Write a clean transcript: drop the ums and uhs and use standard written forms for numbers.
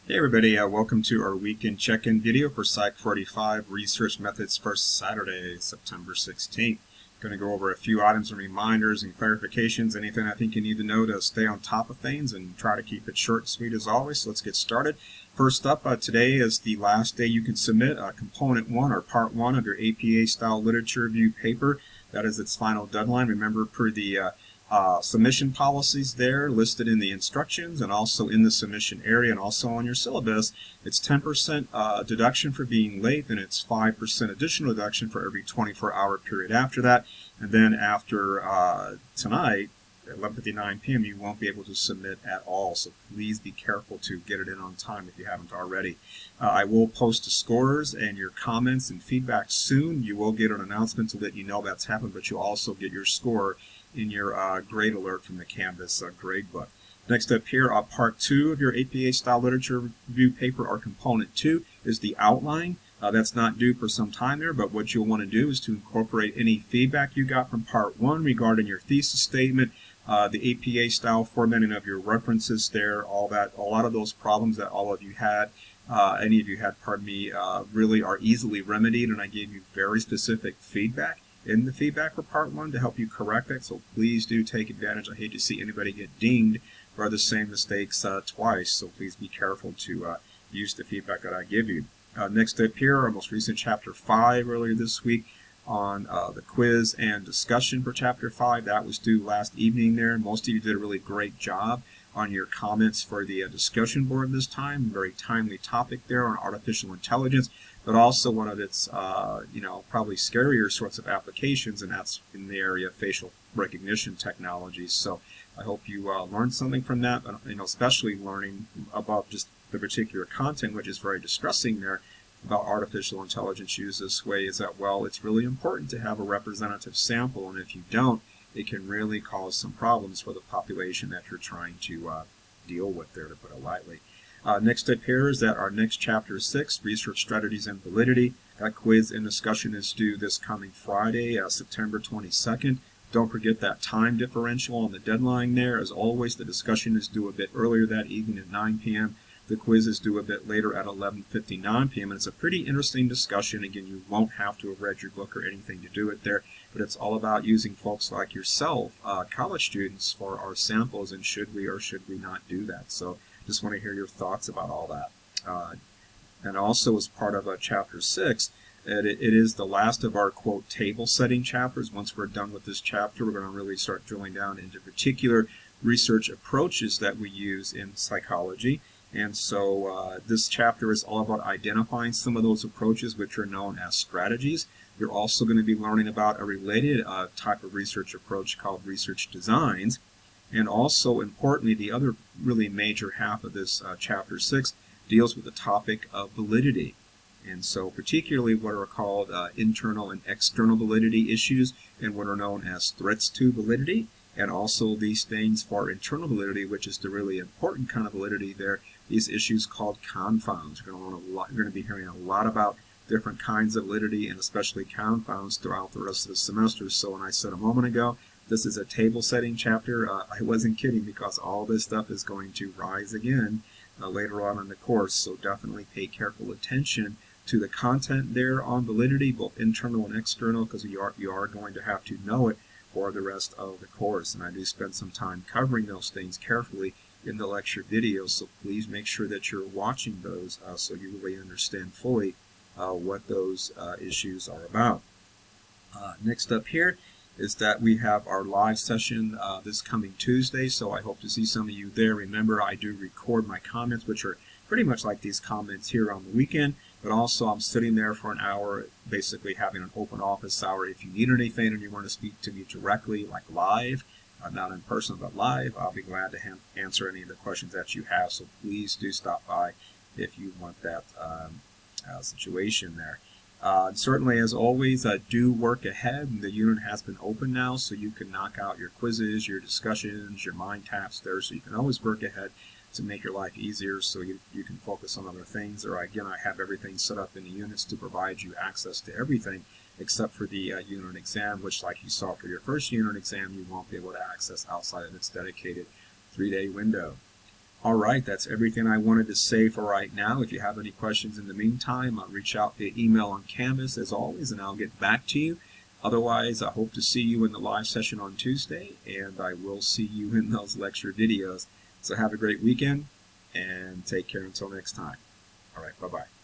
Hey everybody, welcome to our weekend check-in video for PSY-45 Research Methods for Saturday, September 16th. Going to go over a few items and reminders and clarifications, anything I think you need to know to stay on top of things, and try to keep it short and sweet as always. So let's get started. First up, today is the last day you can submit Component 1 or Part 1 of your APA-style literature review paper. That is its final deadline. Remember, per the submission policies there listed in the instructions and also in the submission area and also on your syllabus, it's 10% deduction for being late, and it's 5% additional deduction for every 24-hour period after that. And then after tonight, at 11:59 p.m., you won't be able to submit at all, so please be careful to get it in on time if you haven't already. I will post the scores and your comments and feedback soon. You will get an announcement to let you know that's happened, but you'll also get your score in your grade alert from the Canvas grade book. Next up here, Part 2 of your APA style literature review paper, or Component 2, is the outline. That's not due for some time there, but what you'll want to do is to incorporate any feedback you got from Part 1 regarding your thesis statement, the APA style formatting of your references there, all that, a lot of those problems that all of you had, any of you had, pardon me, really are easily remedied, and I gave you very specific feedback in the feedback for Part 1 to help you correct it, so please do take advantage. I hate to see anybody get dinged for the same mistakes twice, so please be careful to use the feedback that I give you. Next up here, our most recent Chapter 5 earlier this week on the quiz and discussion for Chapter 5. That was due last evening there. Most of you did a really great job on your comments for the discussion board this time. Very timely topic there on artificial intelligence, but also one of its, probably scarier sorts of applications, and that's in the area of facial recognition technologies. So I hope you learned something from that, especially learning about just the particular content, which is very distressing there about artificial intelligence used this way, is that, well, it's really important to have a representative sample, and if you don't, it can really cause some problems for the population that you're trying to deal with there, to put it lightly. Next up here is that our next Chapter 6, Research Strategies and Validity. That quiz and discussion is due this coming Friday, September 22nd. Don't forget that time differential on the deadline there. As always, the discussion is due a bit earlier that evening at 9 p.m. The quiz is due a bit later at 11:59 p.m. and it's a pretty interesting discussion. Again, you won't have to have read your book or anything to do it there, but it's all about using folks like yourself, college students, for our samples, and should we or should we not do that. So just want to hear your thoughts about all that. And also, as part of Chapter 6, it is the last of our, quote, table setting chapters. Once we're done with this chapter, we're going to really start drilling down into particular research approaches that we use in psychology. And so this chapter is all about identifying some of those approaches, which are known as strategies. You're also going to be learning about a related type of research approach called research designs. And also, importantly, the other really major half of this Chapter 6 deals with the topic of validity. And so particularly what are called internal and external validity issues, and what are known as threats to validity. And also these things for internal validity, which is the really important kind of validity there, these issues called confounds. You're going to be hearing a lot about different kinds of validity, and especially confounds, throughout the rest of the semester. So when I said a moment ago, this is a table setting chapter, I wasn't kidding, because all this stuff is going to rise again later on in the course. So definitely pay careful attention to the content there on validity, both internal and external, because you are going to have to know it for the rest of the course. And I do spend some time covering those things carefully in the lecture videos, so please make sure that you're watching those so you really understand fully what those issues are about. Next up here is that we have our live session this coming Tuesday, so I hope to see some of you there. Remember, I do record my comments, which are pretty much like these comments here on the weekend, but also I'm sitting there for an hour, basically having an open office hour. If you need anything and you want to speak to me directly, like live, not in person but live, I'll be glad to answer any of the questions that you have, so please do stop by if you want that situation there. Certainly, as always, do work ahead. The unit has been open now, so you can knock out your quizzes, your discussions, your mind taps there, so you can always work ahead to make your life easier, so you can focus on other things. Or again, I have everything set up in the units to provide you access to everything except for the unit exam, which, like you saw for your first unit exam, you won't be able to access outside of its dedicated 3-day window. All right, that's everything I wanted to say for right now. If you have any questions in the meantime, reach out via email on Canvas as always, and I'll get back to you. Otherwise, I hope to see you in the live session on Tuesday, and I will see you in those lecture videos. So have a great weekend, and take care until next time. All right, bye-bye.